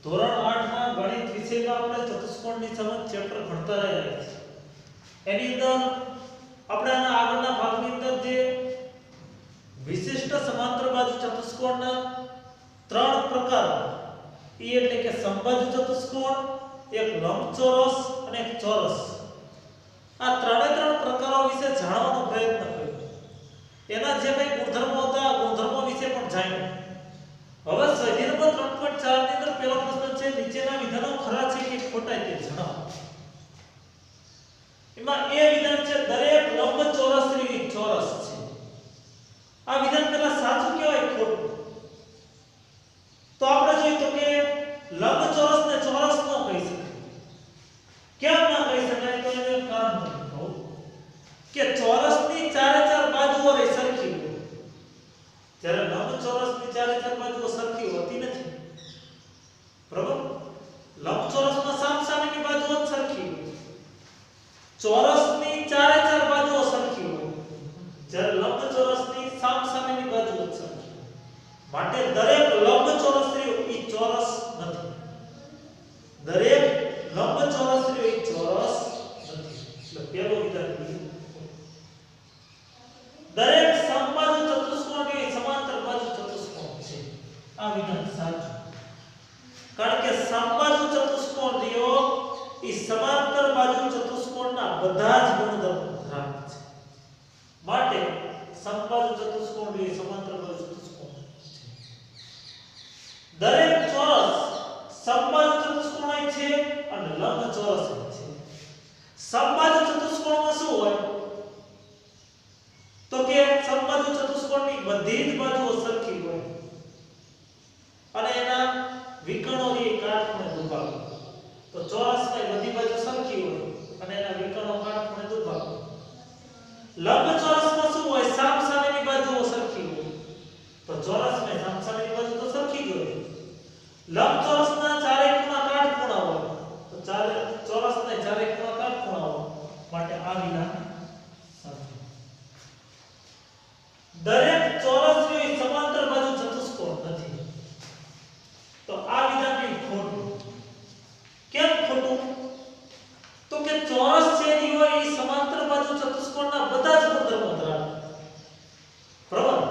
ધોરણ 8 માં ગણિત વિષયમાં આપણે ચતુષ્કોણની સમજ ચેપ્ટર ભણતા રહ્યા છીએ। એની અંદર આપણે આના આગળના ભાગની અંદર જે વિશિષ્ટ સમાંતર બાજુ ચતુષ્કોણના ત્રણ પ્રકાર એટલે કે સમબાજુ ચતુષ્કોણ, એક લંબચોરસ અને એક ચોરસ, આ ત્રણ પ્રકારો વિશે જાણવાનો પ્રયત્ન કર્યો। એના જે કઈ ગુણધર્મો હતા આ ગુણધર્મો વિશે પણ જાણ્યું। હવે સ્વાધ્યાય નંબર 3.4 ની અંદર પહેલો પ્રશ્ન છે, નીચેના વિધાનો ખરા છે કે ખોટા તે જણાવો। એમાં એ વિધાન છે દરેક લંબચોરસની ચોરસ છે। આ વિધાન પેલા સાચું કહેવાય ખોટું? તો આપણે જોઈએ તો કે લંબચોરસને ચોરસ ન કહી શકાય। કેમ ના કહી શકાય? તો એનું કારણ કહું કે ચોરસની ચારે ચાર બાજુઓ રહી સરખી હોય, જ્યારે લંબચોરસની ચારે ચાર બાજુઓ સરખી હોતી નથી। બરાબર? લંબચોરસમાં સામસામેની બાજુઓ જ સરખી હોય, ચોરસની ચારે ચાર બાજુઓ સરખી હોય, જ્યારે લંબચોરસની સામસામેની બાજુઓ જ સરખી હોય। માટે દરેક લંબચોરસની ઈ ચોરસ નથી, દરેક લંબચોરસની ઈ ચોરસ નથી। એટલે પહેલો વિધાન દરેક સમબાજુ ચતુષ્કોણ એ સમાંતર બાજુ ચતુષ્કોણ છે। આ વિધાન સાચું, કારણ કે સમબાજુ ચતુષ્કોણ રહ્યો એ સમાંતર બાજુ ચતુષ્કોણના બધા જ ગુણધર્મો ધરાવે છે। માટે સમબાજુ ચતુષ્કોણ એ સમાંતર બાજુ ચતુષ્કોણ છે। દરેક ચોરસ સમબાજુ ચતુષ્કોણ છે અને લંબચોરસ છે। સમબાજુ ચતુષ્કોણમાં શું હોય? તો કે સમબાજુ ચતુષ્કોણની બધી જ બાજુઓ સરખી હોય અને એના વિકર્ણો એ કાટખૂણે દુભાગે। તો ચોરસમાં બધી બાજુ સરખી હોય અને એના વિકર્ણો કાટખૂણે દુભાગે। લંબચોરસમાં શું હોય? સામસામેની બાજુઓ સરખી હોય, તો ચોરસમાં સામસામેની બાજુ તો સરખી જ હોય। લંબચોરસના ચારે ખૂણા કાટખૂણા હોય, તો ચોરસના ચારે ખૂણા કાટખૂણા હોય, માટે આ વિધાન સાચું। દરેક ચોરસ એ સમાંતર બાજુ ચતુષ્કોણ નથી, તો આ વિધાન એ ખોટું। કેમ ખોટું? તો કે ચોરસ છે એ હોય એ સમાંતર બાજુ ચતુષ્કોણના બધા જ ગુણધર્મો ધરાવે। બરાબર?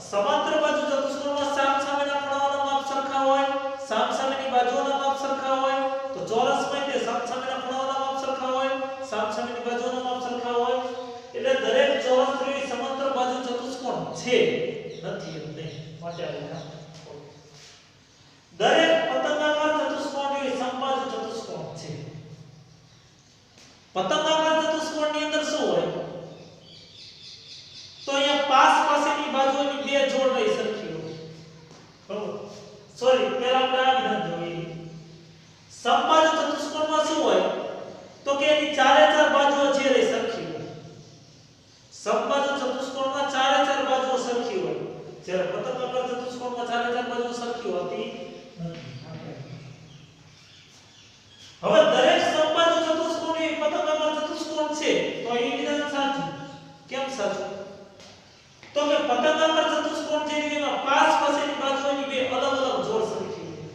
સમાંતર બાજુ ચતુષ્કોણમાં સામસામેના ખૂણાઓના માપ સરખા હોય, સામસામેની બાજુઓના માપ સરખા હોય, તો ચોરસમાં તે સામસામેના ખૂણાઓના માપ સરખા હોય, સામસામેની બાજુઓના માપ સરખા હોય, એટલે દરેક ચોરસ એ સમાંતર બાજુ ચતુષ્કોણ છે, નથી એમ નહીં, માટે આ વિધાન ખોટું। દરેક પતંગાકાર ચતુષ્કોણ એ સમબાજુ ચતુષ્કોણ છે। પતંગાકાર ચતુષ્કોણની અંદર શું હોય? તો અહીંયા પાસેની બાજુઓની બે જોડ રહી સરખી હોય। બરાબર? સોરી, પહેલા આપણે આ વિધાન જોઈએ। સમબાજુ ચતુષ્કોણમાં શું હોય? તો કે એની ચારે ચાર બાજુઓ જે રહી સરખી હોય। સમબાજુ ચતુષ્કોણમાં ચારે ચાર બાજુઓ સરખી હોય, જ્યારે પતંગાકાર ચતુષ્કોણમાં ચારે ચાર બાજુઓ સરખી હોતી નથી। હવે દરેક સમબાજુ ચતુષ્કોણ એ પતંગાકાર ચતુષ્કોણ છે, તો એ વિધાન સાચું। કેમ સાચું? તો કે પતંગાકાર ચતુષ્કોણ જે એમાં પાસેની બાજુઓની બે અલગ અલગ જોડ સરખી હોય।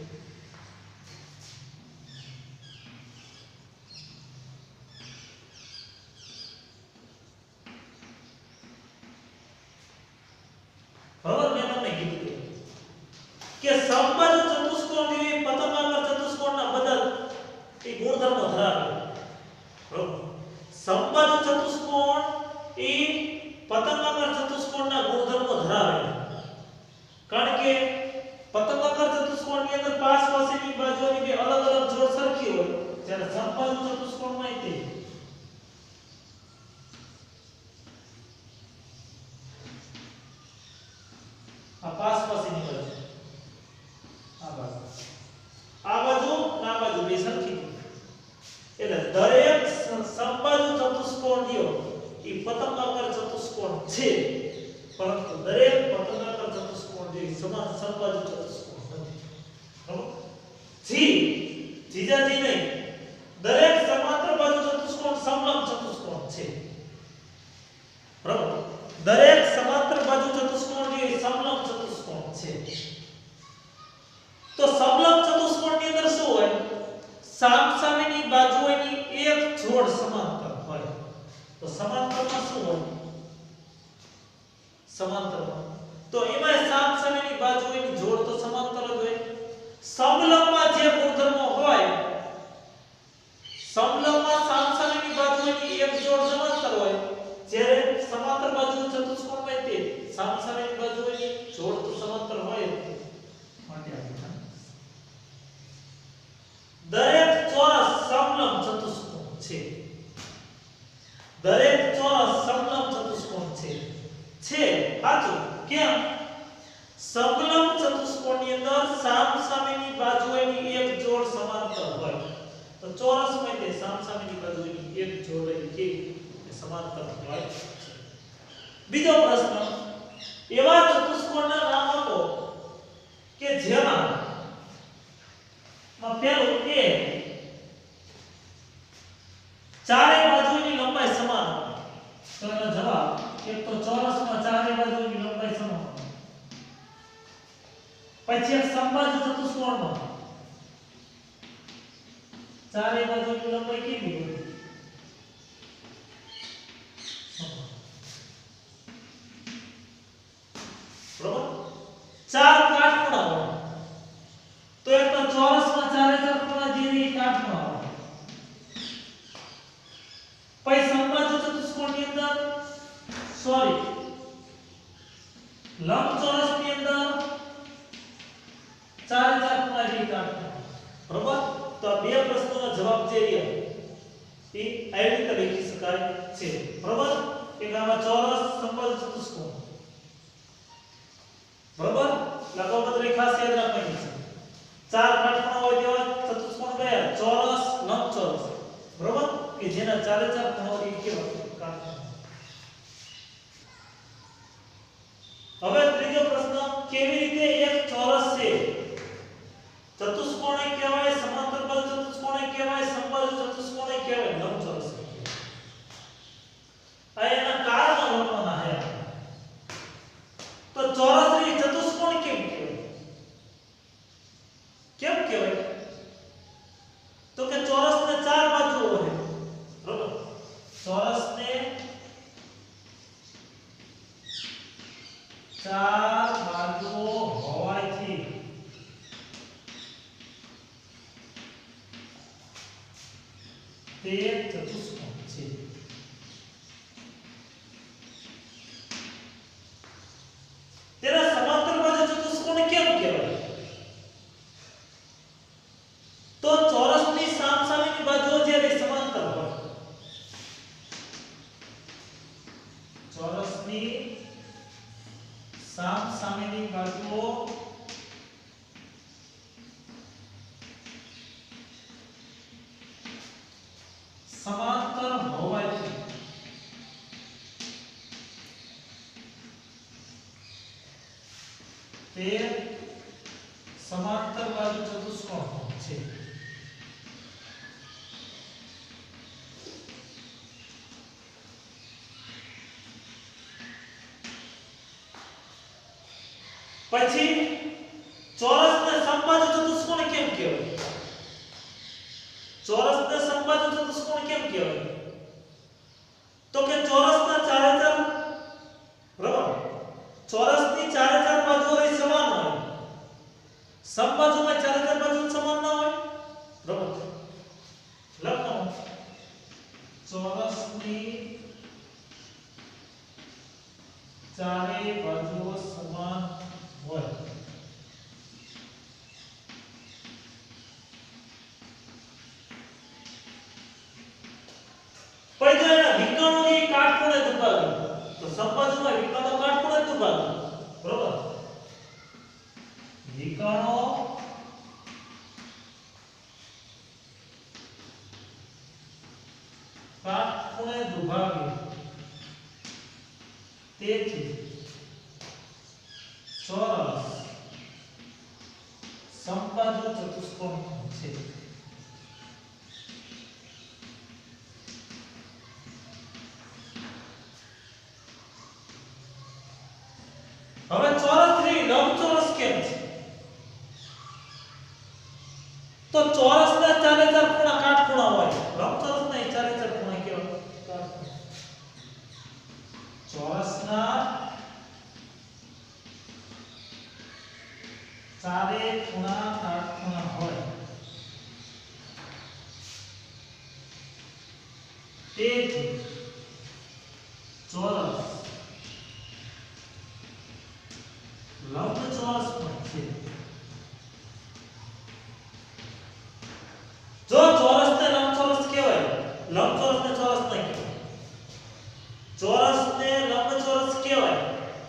હવે મેં તમને કીધું કે સમબાજુ ચતુષ્કોણ એ પતંગાકાર ચતુષ્કોણના બધા એ ગુણધર્મો ધરાવે। બરાબર? સમબાજુ ચતુષ્કોણ એ પતંગાકાર ચતુષ્કોણના ગુણધર્મો ધરાવે, કારણ કે પતંગાકાર ચતુષ્કોણની અંદર પાસેની બાજુઓની બે અલગ અલગ જોડ સરખી હોય, જ્યારે સમબાજુ ચતુષ્કોણમાં તે આ પાસેની બાજુ આ બાજુ આ બાજુ બે સરખી હોય। એટલે દરેક સમબાજુ ચતુષ્કોણ રહ્યો એ પતંગાકાર ચતુષ્કોણ છે, પરંતુ દરેક પતંગાકાર ચતુષ્કોણ જે સમાન સમબાજુ ચતુષ્કોણ નથી। બરાબર? જીજાજી નહીં, દરેક સમાંતર બાજુ ચતુષ્કોણ સમલંબ ચતુષ્કોણ છે। બરાબર? દરેક સમાંતર બાજુ ચતુષ્કોણ જે સમલંબ ચતુષ્કોણ समांतરમાં તો એમાં સામસામેની બાજુઓની જોડ તો સમાંતર જ હોય સમલંબમાં જે ગુણધર્મો હોય સમલંબમાં સામસામેની બાજુઓની એક જોડ સમાંતર હોય જ્યારે સમાંતર બાજુ ચતુષ્કોણ હોય તે સામસામેની બાજુઓની જોડ તો સમાંતર હોય જ માટે આ દરેક ચોરસ સમલંબ ચતુષ્કોણ છે દરેક ચોરસ સમલંબ ચતુષ્કોણ છે સાચું કેમ સમલંબ ચતુષ્કોણની અંદર સામસામેની બાજુઓની એક જોડ સમાંતર હોય તો ચોરસમાં તે સામસામેની બાજુઓની એક જોડ કેવી સમાંતર હોય છે બીજો પ્રશ્ન એવા ચતુષ્કોણના નામ આપો કે જેમાં પેલું એ ચારે બાજુની લંબાઈ સમાન હોય તો એનો જવાબ એક તો ચોરસમાં ચારે બાજુની લંબાઈ સમાન હોય પછી એક સમબાજુ ચતુષ્કોણમાં ચારે બાજુની લંબાઈ કેવી હોય બરોબર ચાર કાટખૂણા હોય તો એક તો ચોરસમાં ચારે ચાર ખૂણા જેવી કાટખૂણા હોય પછી સમબાજુ ચતુષ્કોણની અંદર લંબચોરસની અંદર ચારે ચાર ખૂણા જેવી કાટખૂણા બરોબર તો આ બે પ્રશ્નોનો જવાબ જે છે એ આવી રીતે લખી શકાય છે બરોબર કે આમાં ચોરસ સમબાજુ ચતુષ્કોણ બરોબર લંબચોરસ રેખા છે યાદ રાખવાની છે ચાર કાટખૂણા હોય તેવા ચતુષ્કોણ કયા ચોરસ લંબચોરસ બરોબર કે જેના ચારે ચાર ખૂણાઓ કેવા કાટખૂણા હવે ત્રીજો પ્રશ્ન કેવી રીતે એક ચોરસ છે ચતુષ્કોણ કહેવાય સમાંતર બાજુ ચતુષ્કોણ કહેવાય સમબાજુ ચતુષ્કોણ કહેવાય લંબચોરસ આ એના કારણો લખવાના છે તો ચોરસ ની ચતુષ્કોણ કેમ કહેવાય તો કે ચોરસને ચાર બાજુઓ હોય બરોબર ચોરસને ચાર બાજુઓ હોવાથી તે ચતુષ્કોણ છે તેના સમાંતર બાજુ ચતુષ્કોણ કેમ કહેવાય તો ચોરસની સામસામેની બાજુઓ જ્યારે સમાંતર હોય ચોરસની સામસામેની બાજુઓ સમાંતર હોવાથી તે સમાંતર બાજુ ચતુષ્કોણ છે પછી ચોરસને સમબાજુ ચતુષ્કોણ કેમ કહેવાય ચોરસને સમબાજુ ચતુષ્કોણ કેમ કહેવાય તો કે ચોરસના ચારે ચાર બરાબર ચોરસની ચારે ચાર બાજુઓ સમાન હોય સમબાજુમાં ચારે ચાર બાજુ સમાન ના હોય બરાબર લખો ચોરસની ચારે બાજુઓ સમાન હોય પછી એના વિકર્ણોની કાટખૂણે દબાવી તો સમબાજુમાં વિકર્ણો કાટખૂણે દબાવી બરોબર વિકર્ણો કાટખૂણે દબાવી તેથી ચોરસ સમબાજુ ચતુષ્કોણ છે હવે ચોરસ થી લંબચોરસ કેમ છે તો ચોરસના ચારે ચાર ખૂણા કાટખૂણા હોય લંબચોરસના ચારે ચાર ખૂણા કેવા કાટખૂણા ચોરસના ચારે ખૂણા કાટખૂણા હોય તેથી ચોરસ લંબચોરસ પણ છે. જો ચોરસને લંબચોરસ કહેવાય, લંબચોરસને ચોરસ નહીં કહેવાય. ચોરસને લંબચોરસ કહેવાય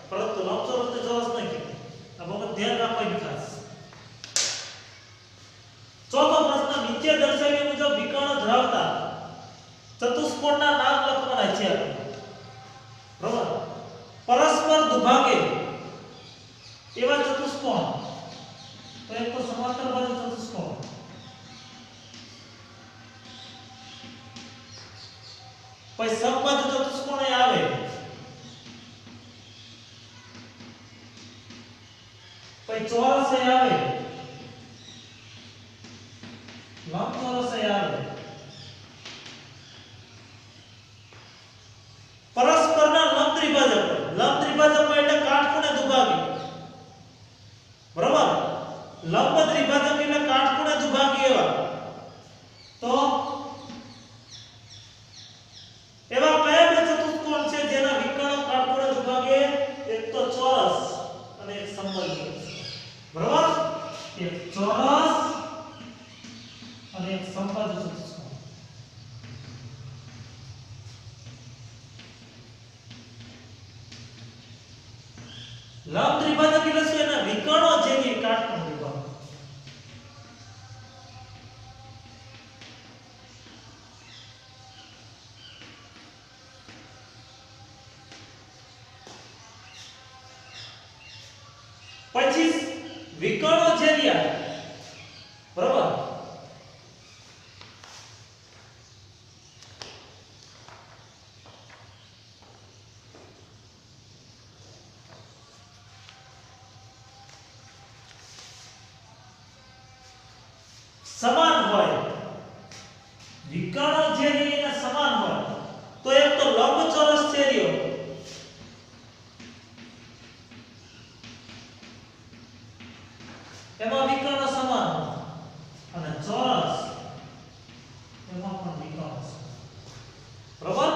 પરંતુ લંબચોરસને ચોરસ નહીં કહેવાય. આ બહુ ધ્યાન રાખવાની ખાસ. ચોથો પ્રશ્ન, નીચે દર્શાવ્યા મુજબ વિકર્ણ ધરાવતા ચતુષ્કોણના નામ લખવાના છે. બરાબર, પરસ્પર દુભાગે એવા ચતુષ્કોણ, તો એક તો સમાંતર બાજુ ચતુષ્કોણ, પછી સમબાજુ ચતુષ્કોણ એ આવે, પછી ચોરસ એ આવે, લંબચોરસ એ આવે. પરસ્પરના લંબ ત્રિભાજક, લંબ ત્રિભાજક એટલે કાટખૂણે દુભાગી. બરાબર, લંબ ત્રિભાજક એટલે કાટખૂણે દુભાગી એવા. તો એવા કયા બે ચતુષ્કોણ છે જેના વિકર્ણ કાટખૂણે દુભાગે? એક તો ચોરસ અને એક સમબાજુ. બરાબર, એક ચોરસ અને એક સમબાજુ ચતુષ્કોણ. લંબ ત્રિભાજક એટલે શું? એના વિકર્ણો જેની કાટખૂણે દુભાગે. પછી વિકર્ણો જેરિયા. બરાબર, સમાન હોય, વિકર્ણો જેરી એને સમાન હોય તો એક તો લંબચોરસ ચેરિયો, એમાં વિકર્ણ સમાન હોય, અને ચોરસ એમાં પણ વિકર્ણ સમાન. બરાબર,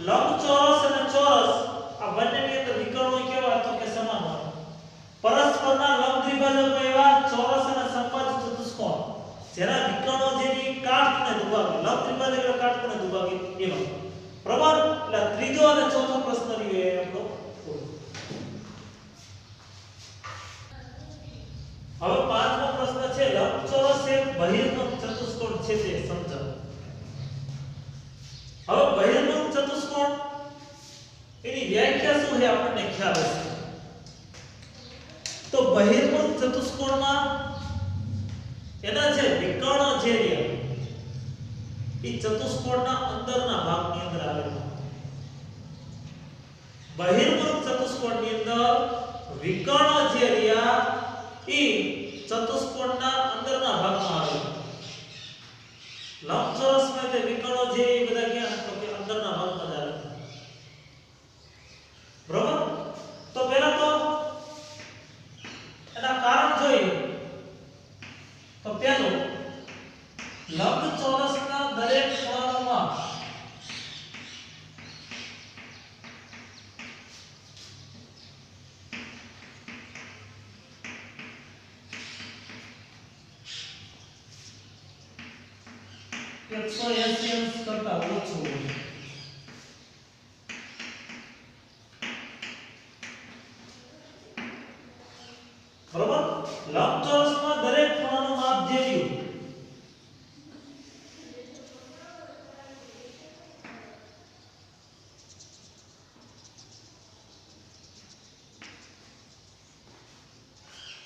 લંબચોરસ અને ચોરસ આ બંનેની અંદર વિકર્ણો કેવા? તો કે સમાન હોય. પરસ્પરના લંબ દ્વિભાજકો એવા ચોરસ અને સમબાજુ ચતુષ્કોણ જેના વિકર્ણો જેની કાટખૂણે દુભાગે, લંબ ત્રિભાજક એટલે કાટખૂણે દુભાગે એવા. બરાબર, એટલે ત્રીજો અને ચોથો પ્રશ્ન રહ્યો એ આપણો પૂરો. હવે પાંચમો પ્રશ્ન છે, લંબચોરસ એક બહિર્મુખ ચતુષ્કોણ છે તે સમજાવો. હવે બહિર્મુખ ચતુષ્કોણ એની વ્યાખ્યા શું છે આપણને ખ્યાલ હશે. તો બહિર્મુખ ચતુષ્કોણમાં એના જે વિકર્ણો છે એ ચતુષ્કોણના અંદરના ભાગની અંદર આવેલા. બહિર્મુખ ચતુષ્કોણની અંદર વિકર્ણો જે રહ્યા એ ચતુષ્કોણના અંદરના ભાગમાં આવેલા. લંબચોરસમાં તે વિકર્ણો જે એ બધા ક્યાં? તો કે અંદરના ભાગમાં જ આવેલા. બરાબર, તો પહેલા તો એના કારણ જોઈએ. તો પહેલું, લંબચોરસના દરેક ખૂણાનું માપ એકસો 180 અંશ કરતા ઓછું હોય. બરાબર, લંબચોરસમાં દરેક ખૂણાનું માપ જે રહ્યું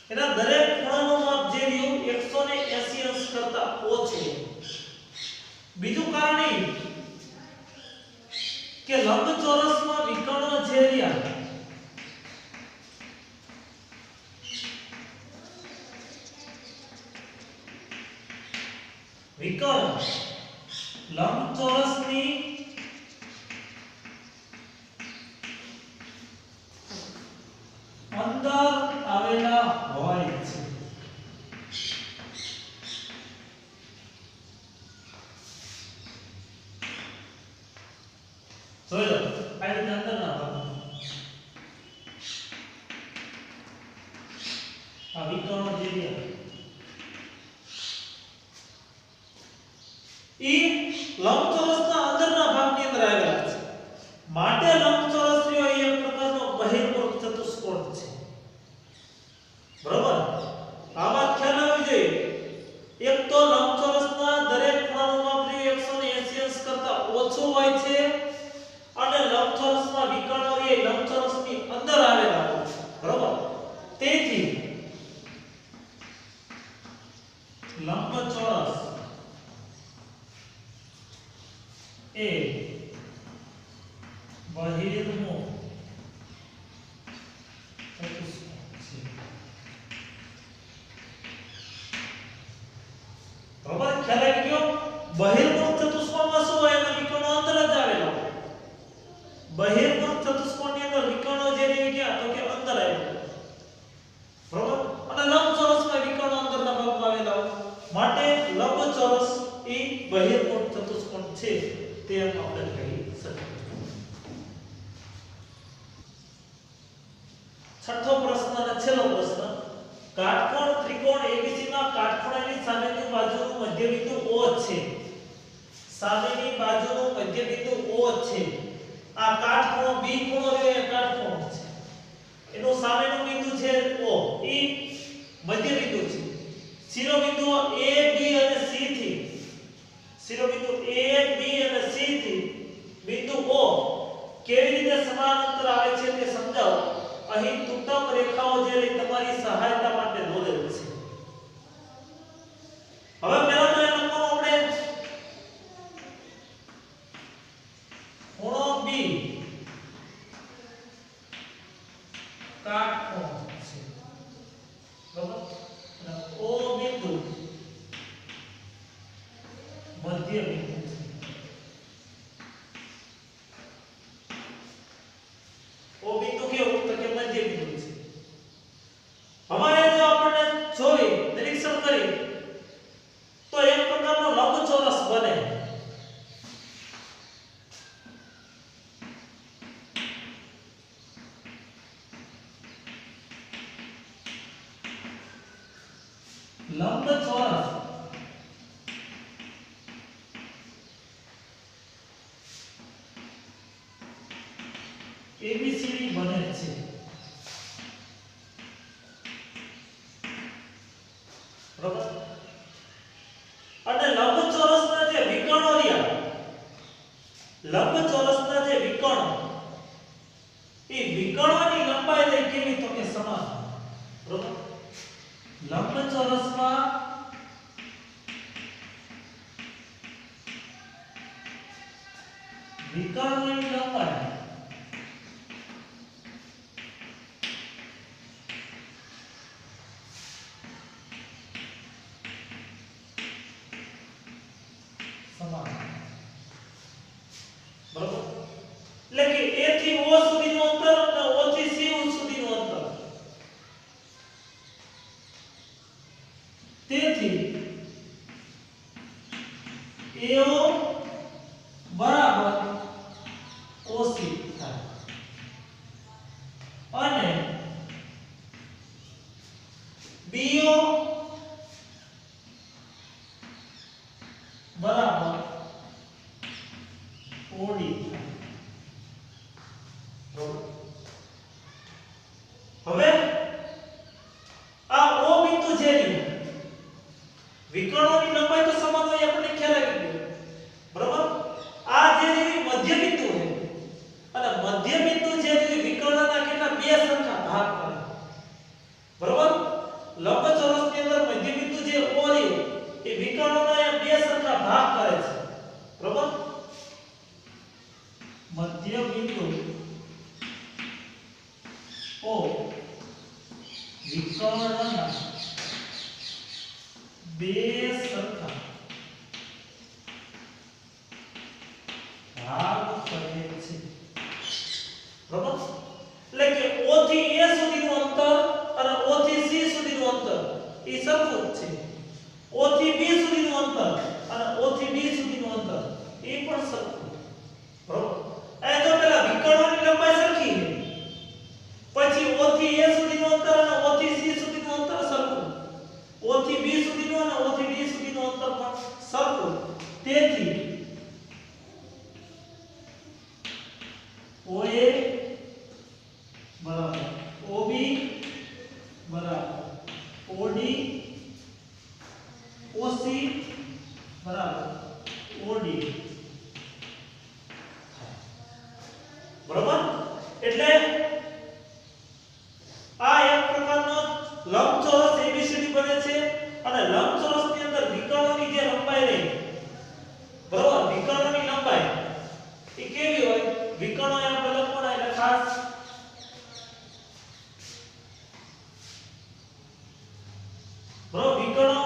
એના દરેક ખૂણાનું માપ જે રહ્યું 180 અંશ કરતા ઓછું. બીજું કારણ એ કે લંબચોરસમાં વિકર્ણો જે રહ્યા વિકર્ણ લંબચોરસની અંદર આવેલા હોય છે. આ વિકર્ણો જે રહ્યા ઈ લંબચોરસના અંદરના ભાગની અંદર આવેલા છે માટે લંબચોરસ રહ્યો એ એક પ્રકારનો બહિર્મુખ ચતુષ્કોણ છે બરાબર આ વાત ખ્યાલ આવી જોઈએ એક તો લંબચોરસના દરેક ખૂણાનું માપ 180 અંશ કરતા ઓછું હોય છે અને લંબચોરસમાં વિકર્ણો એ લંબચોરસની અંદર આવેલા હોય છે બરાબર તેથી લંબચોરસ એ બહિર્મુખ ચતુષ્કોણ છે બરાબર ખ્યાલ આવી ગયો બહિર્મુખ ચતુષ્કોણમાં શું હોય એના વિકર્ણો અંદર જ આવેલા હોય બહિર્મુખ ચતુષ્કોણની અંદર વિકર્ણો જે રહી ગયા તો કે અંદર આવેલા બરાબર અને લંબચોરસમાં વિકર્ણો અંદરના ભાગમાં આવેલા હોય માટે લંબચોરસ એ બહિર્મુખ ચતુષ્કોણ છે તેમ આપણે કહી શકીએ છઠ્ઠો પ્રશ્ન અને છેલ્લો પ્રશ્ન કાટકોણ ત્રિકોણ ABC માં કાટખૂણાની સામેની બાજુનું મધ્યબિંદુ O છે સામેની બાજુનું મધ્યબિંદુ O છે આ કાટખૂણો B ખૂણો છે એ કાટખૂણો છે એનું સામેનું બિંદુ છે O એ મધ્યબિંદુ છે શિરોબિંદુઓ A B અને C થી શિરોબિંદુ A B અને C થી બિંદુ O કેવી રીતે સમાન અંતર આવે છે તે સમજાવો અહીં તૂટક રેખાઓ જે તમારી સહાયતા માટે દોરેલ છે હવે પહેલા તો એ લખવાનું આપણે ખૂણો B કાટખૂણો છે બરાબર અને O બિંદુ મધ્ય બિંદુ છે O બિંદુ કેવું તો કે મધ્ય બિંદુ છે હવે જો આપણે જોઈ નિરીક્ષણ કરી તો એક પ્રકારનો લંબચોરસ બને લંબચોરસ ABCD બને છે બરાબર અને લંબચોરસના જે વિકર્ણો રહ્યા લંબચોરસના જે વિકર્ણો એ વિકર્ણોની લંબાઈ લઈ કેવી તો કે સમાન બરાબર લંબચોરસમાં વિકર્ણોની લંબાઈ સમાન બરાબર એટલે કે A થી O સુધીનું અંતર અને O થી C સુધીનું અંતર તેથી AO બરાબર OC થાય અને BO બરાબર OD થાય હવે આ O બિંદુ છે વિકર્ણોની લંબાઈ તો સમાન હોય આપણને ખ્યાલ આવી ગયો બરાબર આ જે મધ્ય બિંદુ છે અને મધ્ય બિંદુ છે તે વિકર્ણના કેટલા બે સરખા ભાગ કરે બરાબર લંબચોરસની અંદર મધ્ય બિંદુ જે O રહ્યું એ વિકર્ણોના બે સરખા ભાગ કરે છે બરાબર મધ્ય બિંદુ O વિકર્ણના બે સરખા ભાગ કરે છે બરાબર એટલે કે O થી A સુધીનું અંતર અને O થી C સુધીનું અંતર એ સરખું જ છે O થી B સુધીનું અંતર અને O થી B સુધીનું અંતર એ પણ સરખું બરાબર આ તો પેલા વિકર્ણોની લંબાઈ સરખી છે પછી O થી A સુધીનું અંતર અને O થી C સુધીનું સુધીનું અંતર સરખું, O થી B સુધીનું અને O થી D સુધીનું અંતર પણ સરખું. તેથી OA બરાબર OB બરાબર OD OC બરાબર OD. બરાબર? એટલે આ એક પ્રકારનો લંબચોરસ ABCD બને છે અને લંબચોરસની અંદર વિકર્ણોની જે લંબાઈ રહી, બરાબર, વિકર્ણોની લંબાઈ એ કેવી હોય? વિકર્ણો એમ આપણે લખવાના એટલે ખાસ બરાબર વિકર્ણો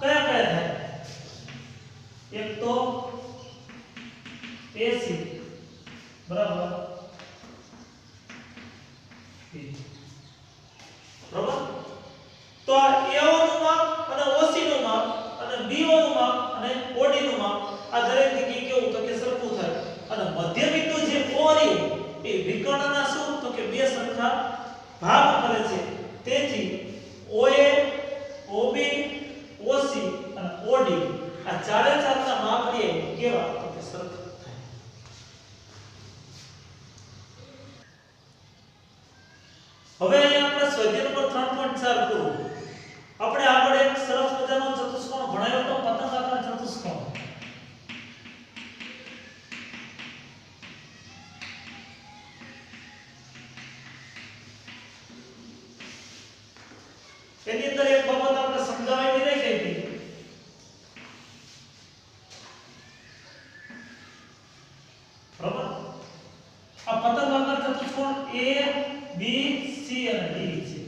કયા કયા થાય? એક તો AC બરાબર બરાબર. તો આ AO નું માપ અને OC નું માપ અને BO નું માપ અને OD નું માપ આ દરેક જગ્યાએ કેવું તો કે સરખું થાય. અને મધ્ય બિંદુ જે O રહ્યું એ વિકર્ણના શું તો કે બે સરખા ભાગ કરે છે. તેથી OA OB OC અને OD આ ચારે ચારના માપ રે કેવા તો કે સરખા થાય. હવે અહીંયા આપણે સ્વાધ્યાય નંબર 3.4 પૂરું. આપણે આગળ એક સરસ મજાનો ચતુષ્કોણ ભણાયો તો પતંગાકાર ચતુષ્કોણ. એની અંદર એક બાબત આપણે સમજાવવાની રહી ગઈ હતી. બરાબર? આ પતંગાકાર ચતુષ્કોણ A B C અને D છે.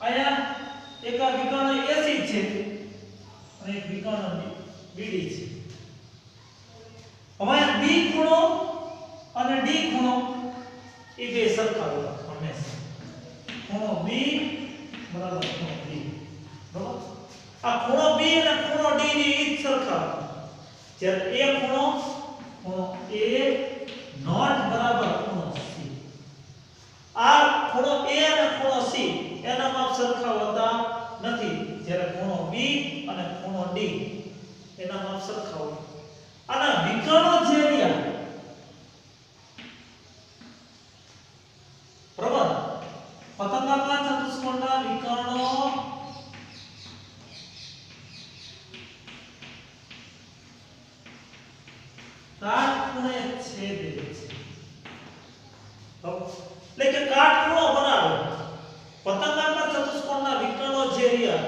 અહીંયા એક આ વિકર્ણ AC છે અને એક વિકર્ણ BD છે. હવે B ખૂણો અને D ખૂણો એ બે સરખા હોય હંમેશા. ખૂણો B બરાબર ખૂણો D. બરાબર? આ ખૂણો B અને ખૂણો D ની ઈ જ સરખા હોય. જ્યારે A ખૂણો A નોટ બરાબર ખૂણો C. આ ખૂણો A અને ખૂણો C એના માપ સરખા હોતા નથી. જ્યારે ખૂણો B અને ખૂણો D એના માપ સરખા હોય. આના વિકર્ણો જે રહ્યા બરાબર, પતંગાકાર ચતુષ્કોણના વિકર્ણો કાટખૂણે છેદે છે. એટલે કે કાટખૂણો બનાવે. પતંગાકાર ચતુષ્કોણના વિકર્ણો જે રહ્યા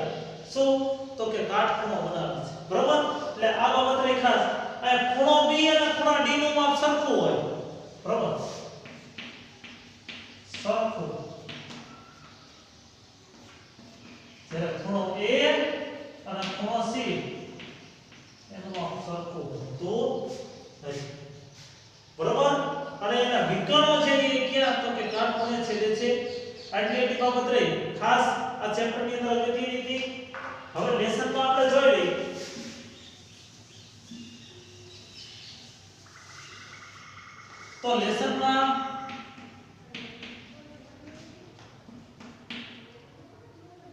શું તો કે કાટખૂણો બનાવે છે. બરાબર? એટલે આ બાબત રહી ખાસ. આ ખૂણો B અને ખૂણો D નું માપ સરખું હોય. બરાબર? સરખું. જ્યારે ખૂણો A અને ખૂણો C એનું માપ સરખું હોતું નથી. બરાબર? અને એના વિકર્ણો છે એ ક્યાં તો કે કાટખૂણે છેદે છે. આટલી બાબત રહી ખાસ આ ચેપ્ટર ની અંદર અગત્યની હતી. હવે લેસન માં આપણે જોઈ લઈએ. તો લેસન માં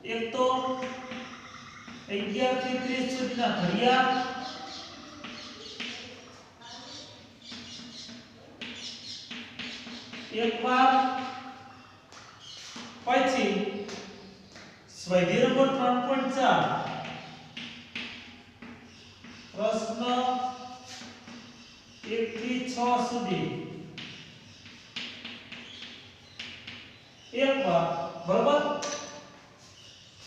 એક તો 11 થી 30 સુધીના ઘડિયાળ, એક વાર પછી સ્વાધ્યાય નંબર 3.4 પ્રશ્ન 1 થી 6 સુધી એક વાર. બરાબર?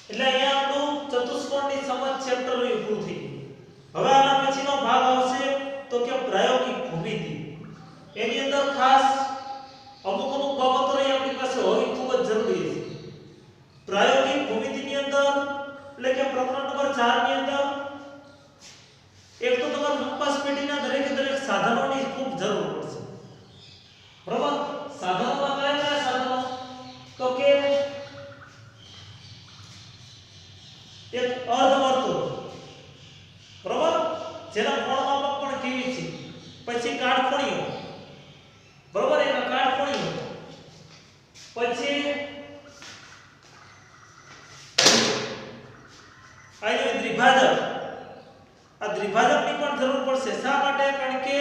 એટલે અહીંયા આપણું ચતુષ્કોણની સમજ ચેપ્ટર પૂરું થઈ ગયું. હવે આના પછીનો ભાગ આવશે તો કે પ્રાયોગિક ભૂમિતિ. એની અંદર ખાસ અમુક બાબતો રહી આપણી પાસે હોવી ખૂબ જ જરૂરી છે. પ્રાયોગિક ભૂમિતિની અંદર એટલે કે પ્રકરણ નંબર 4 ની અંદર એક તો તમારે કંપાસ પેટીના દરેક સાધનોની ખૂબ જરૂર પડશે. બરાબર? સાધનોમાં કયા કયા સાધનો તો કે એક અર્ધવર્તુળ, બરાબર, જેના કોણ માપક પણ કેવી છે. પછી કાટખૂણીઓ, બરાબર, એક કાટખૂણીઓ. પછી દ્વિભાજક, આ દ્વિભાજકની પણ જરૂર પડશે. શા માટે? કારણ કે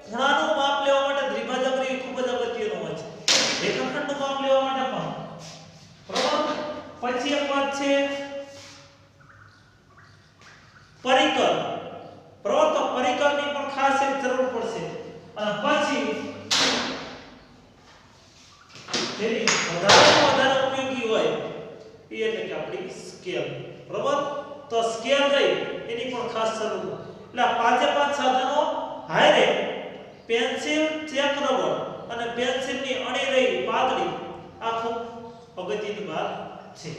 ખૂણાનું માપ લેવા માટે દ્વિભાજક એ ખૂબ જ અગત્યનું હોય છે. રેખાખંડનું માપ લેવા માટે પણ. બરાબર? પછી એક વાત છે પરિકર. બરાબર? તો પરિકરની પણ ખાસ એક જરૂર પડશે. અને પછી જેની વધારે ઉપયોગી હોય એ એટલે કે આપણી સ્કેલ. બરાબર? તો સ્કેલ રહી એની પણ ખાસ જરૂર. એટલે આ પાંચે પાંચ સાધનો હારે પેન્સિલ, ચેક રબર અને પેન્સિલની અણી રહી પાતળી આ ખૂબ અગત્યની વાત છે.